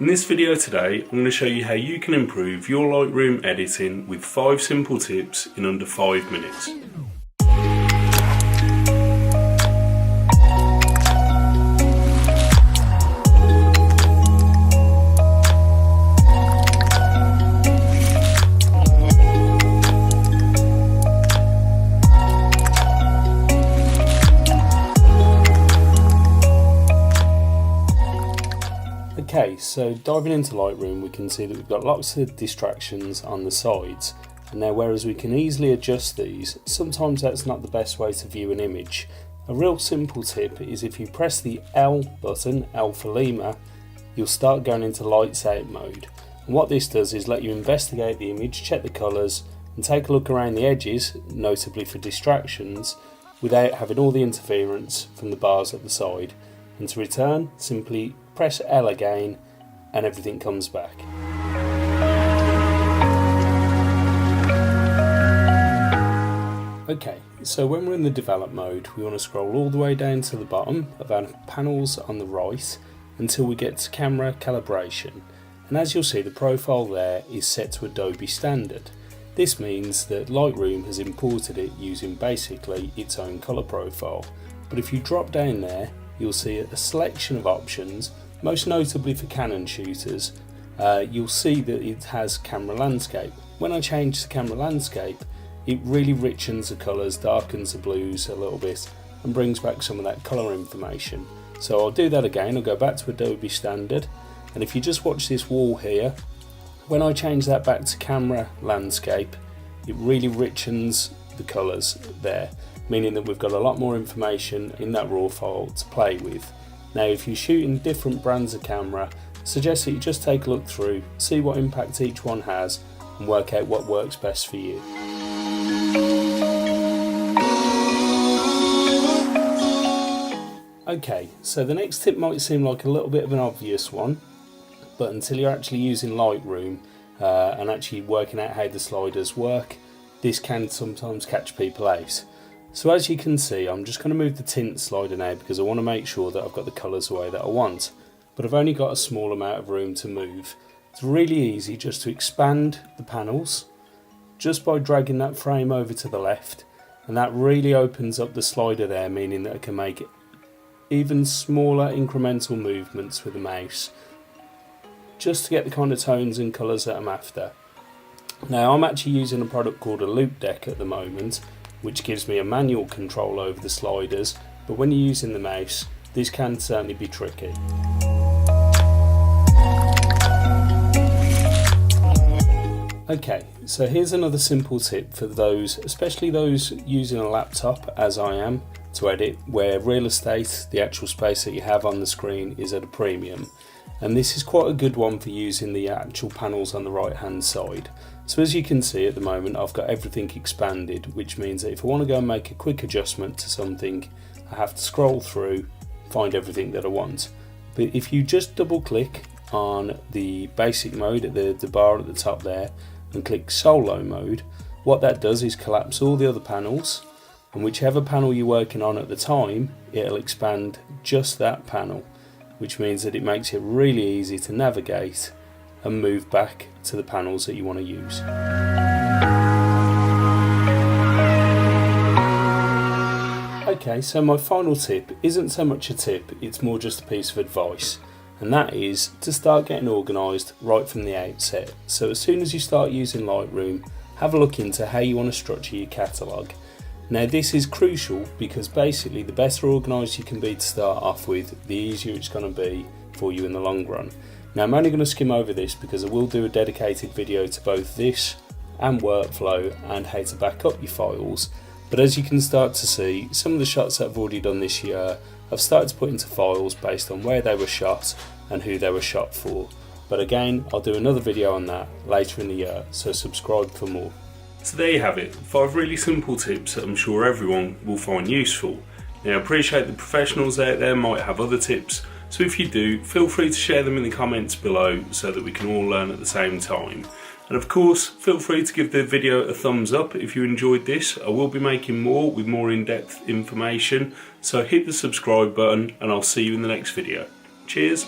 In this video today, I'm going to show you how you can improve your Lightroom editing with 5 simple tips in under 5 minutes. Okay, so diving into Lightroom, we can see that we've got lots of distractions on the sides. And now, whereas we can easily adjust these, sometimes that's not the best way to view an image. A real simple tip is if you press the L button, L for Lima, you'll start going into lights out mode. And what this does is let you investigate the image, check the colours, and take a look around the edges, notably for distractions, without having all the interference from the bars at the side. And to return, simply press L again and everything comes back. Okay, so when we're in the develop mode, we want to scroll all the way down to the bottom of our panels on the right until we get to camera calibration. And as you'll see, the profile there is set to Adobe standard. This means that Lightroom has imported it using basically its own colour profile. But if you drop down there, you'll see a selection of options, most notably for Canon shooters. You'll see that it has camera landscape. When I change to camera landscape, it really richens the colours, darkens the blues a little bit, and brings back some of that colour information. So I'll do that again. I'll go back to Adobe standard, and if you just watch this wall here, when I change that back to camera landscape, it really richens the colours there, meaning that we've got a lot more information in that raw file to play with. Now, if you're shooting different brands of camera, I suggest that you just take a look through, see what impact each one has, and work out what works best for you. Okay, so the next tip might seem like a little bit of an obvious one, but until you're actually using Lightroom and actually working out how the sliders work, this can sometimes catch people out. So as you can see, I'm just going to move the tint slider now because I want to make sure that I've got the colours the way that I want. But I've only got a small amount of room to move. It's really easy just to expand the panels just by dragging that frame over to the left, and that really opens up the slider there, meaning that I can make even smaller incremental movements with the mouse just to get the kind of tones and colours that I'm after. Now, I'm actually using a product called a Loupedeck at the moment, which gives me a manual control over the sliders, but when you're using the mouse, this can certainly be tricky. Okay, so here's another simple tip for those, especially those using a laptop, as I am, to edit, where real estate, the actual space that you have on the screen, is at a premium. And this is quite a good one for using the actual panels on the right hand side. So as you can see at the moment, I've got everything expanded, which means that if I want to go and make a quick adjustment to something, I have to scroll through, find everything that I want. But if you just double click on the basic mode at the bar at the top there and click solo mode, what that does is collapse all the other panels, and whichever panel you're working on at the time, it'll expand just that panel, which means that it makes it really easy to navigate and move back to the panels that you want to use. Okay, so my final tip isn't so much a tip, it's more just a piece of advice, and that is to start getting organised right from the outset. So as soon as you start using Lightroom, have a look into how you want to structure your catalogue. Now, this is crucial because basically the better organised you can be to start off with, the easier it's going to be for you in the long run. Now, I'm only going to skim over this because I will do a dedicated video to both this and workflow and how to back up your files. But as you can start to see, some of the shots that I've already done this year, I've started to put into files based on where they were shot and who they were shot for. But again, I'll do another video on that later in the year, so subscribe for more. So there you have it, 5 really simple tips that I'm sure everyone will find useful. Now, I appreciate the professionals out there might have other tips, so if you do, feel free to share them in the comments below so that we can all learn at the same time. And of course, feel free to give the video a thumbs up if you enjoyed this. I will be making more with more in-depth information, so hit the subscribe button and I'll see you in the next video. Cheers!